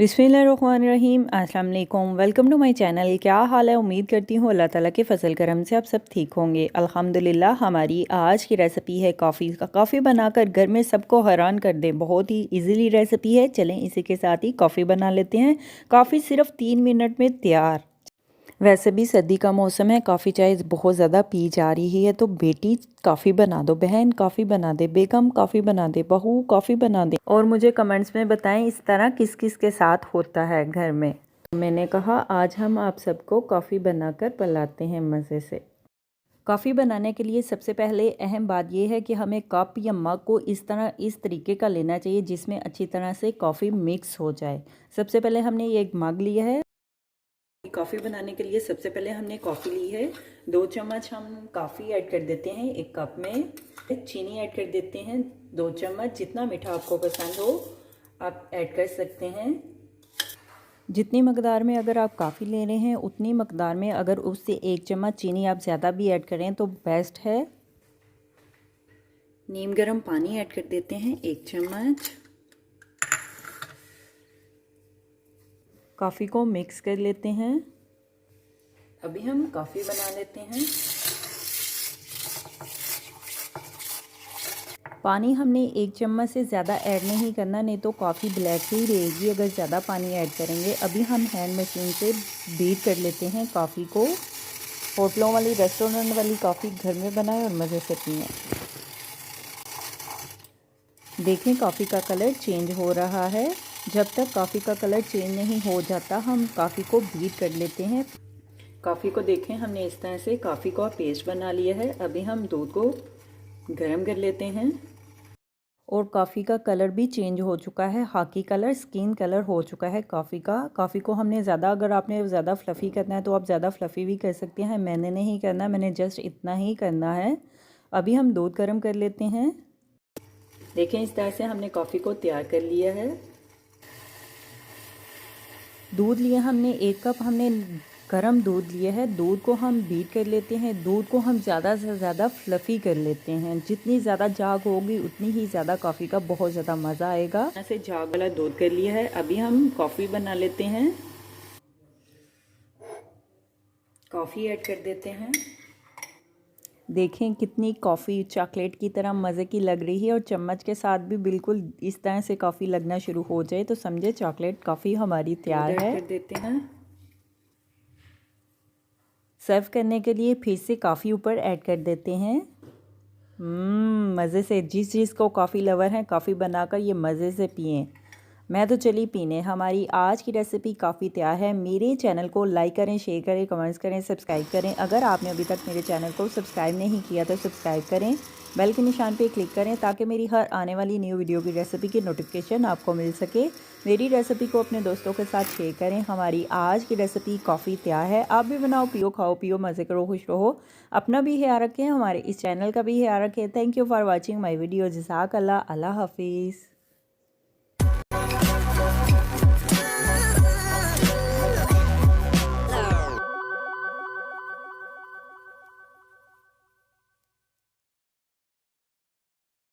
बिस्मिल्लाहिर्रहमानिर्रहीम। अस्सलाम वालेकुम। Welcome to my channel. क्या हाल है? उम्मीद करती हूँ अल्लाह ताला के फ़ज़ल करम से आप सब ठीक होंगे। अल्हम्दुलिल्लाह। हमारी आज की रेसिपी है कॉफ़ी। कॉफ़ी बनाकर घर में सबको हैरान कर दें। बहुत ही इजीली रेसिपी है। चलें इसी के साथ ही कॉफ़ी बना लेते हैं। कॉफ़ी सिर्फ 3 मिनट में तैयार। वैसे भी सर्दी का मौसम है, कॉफ़ी चाय बहुत ज़्यादा पी जा रही है, तो बेटी कॉफ़ी बना दो, बहन कॉफ़ी बना दे, बेगम कॉफ़ी बना दे, बहू कॉफ़ी बना दे। और मुझे कमेंट्स में बताएं इस तरह किस किस के साथ होता है घर में। तो मैंने कहा आज हम आप सबको कॉफ़ी बनाकर पिलाते हैं मज़े से। कॉफ़ी बनाने के लिए सबसे पहले अहम बात यह है कि हमें कप या मग को इस तरीके का लेना चाहिए जिसमें अच्छी तरह से कॉफ़ी मिक्स हो जाए। सबसे पहले हमने ये एक मग लिया है। कॉफ़ी बनाने के लिए सबसे पहले हमने कॉफ़ी ली है। 2 चम्मच हम कॉफ़ी ऐड कर देते हैं एक कप में। चीनी ऐड कर देते हैं 2 चम्मच। जितना मीठा आपको पसंद हो आप ऐड कर सकते हैं। जितनी मकदार में अगर आप कॉफ़ी ले रहे हैं उतनी मकदार में अगर उससे 1 चम्मच चीनी आप ज़्यादा भी ऐड करें तो बेस्ट है। नीम गर्म पानी ऐड कर देते हैं 1 चम्मच। कॉफ़ी को मिक्स कर लेते हैं। अभी हम कॉफ़ी बना लेते हैं। पानी हमने 1 चम्मच से ज़्यादा ऐड नहीं करना, नहीं तो कॉफ़ी ब्लैक ही रहेगी अगर ज़्यादा पानी ऐड करेंगे। अभी हम हैंड मशीन से बीट कर लेते हैं कॉफ़ी को। होटलों वाली, रेस्टोरेंट वाली कॉफ़ी घर में बनाएं और मज़े से पिएं। देखें कॉफ़ी का कलर चेंज हो रहा है। जब तक कॉफ़ी का कलर चेंज नहीं हो जाता हम कॉफ़ी को बीट कर लेते हैं। कॉफ़ी को देखें हमने इस तरह से कॉफ़ी का पेस्ट बना लिया है। अभी हम दूध को गर्म कर लेते हैं और कॉफ़ी का कलर भी चेंज हो चुका है। खाकी कलर, स्किन कलर हो चुका है कॉफ़ी का। कॉफ़ी को हमने ज़्यादा, अगर आपने ज़्यादा फ्लफ़ी करना है तो आप ज़्यादा फ्लफ़ी भी कर सकते हैं। मैंने नहीं करना, मैंने जस्ट इतना ही करना है। अभी हम दूध गर्म कर लेते हैं। देखें इस तरह से हमने कॉफ़ी को तैयार कर लिया है। दूध लिया हमने 1 कप, हमने गर्म दूध लिया है। दूध को हम बीट कर लेते हैं। दूध को हम ज़्यादा से ज़्यादा फ्लफ़ी कर लेते हैं। जितनी ज़्यादा झाग होगी उतनी ही ज़्यादा कॉफ़ी का बहुत ज़्यादा मज़ा आएगा। ऐसे झाग वाला दूध कर लिया है। अभी हम कॉफ़ी बना लेते हैं। कॉफ़ी ऐड कर देते हैं। देखें कितनी कॉफ़ी चॉकलेट की तरह मज़े की लग रही है और चम्मच के साथ भी बिल्कुल इस तरह से कॉफ़ी लगना शुरू हो जाए तो समझे चॉकलेट कॉफ़ी हमारी तैयार है। कर देते हैं। सर्व करने के लिए फिर से कॉफ़ी ऊपर ऐड कर देते हैं। मज़े से जिस चीज़ को कॉफ़ी लवर हैं कॉफ़ी बनाकर ये मज़े से पिएं। मैं तो चली पीने। हमारी आज की रेसिपी काफ़ी तैयार है। मेरे चैनल को लाइक करें, शेयर करें, कमेंट्स करें, सब्सक्राइब करें। अगर आपने अभी तक मेरे चैनल को सब्सक्राइब नहीं किया तो सब्सक्राइब करें। बेल के निशान पे क्लिक करें ताकि मेरी हर आने वाली न्यू वीडियो की रेसिपी की नोटिफिकेशन आपको मिल सके। मेरी रेसिपी को अपने दोस्तों के साथ शेयर करें। हमारी आज की रेसिपी काफ़ी तैयार है। आप भी बनाओ, पियो, खाओ, पियो, मज़े करो, खुश रहो। अपना भी ख्याल रखें, हमारे इस चैनल का भी ख्याल रखें। Thank you for watching my video. जज़ाकल्लाह। अल्लाह हाफिज़।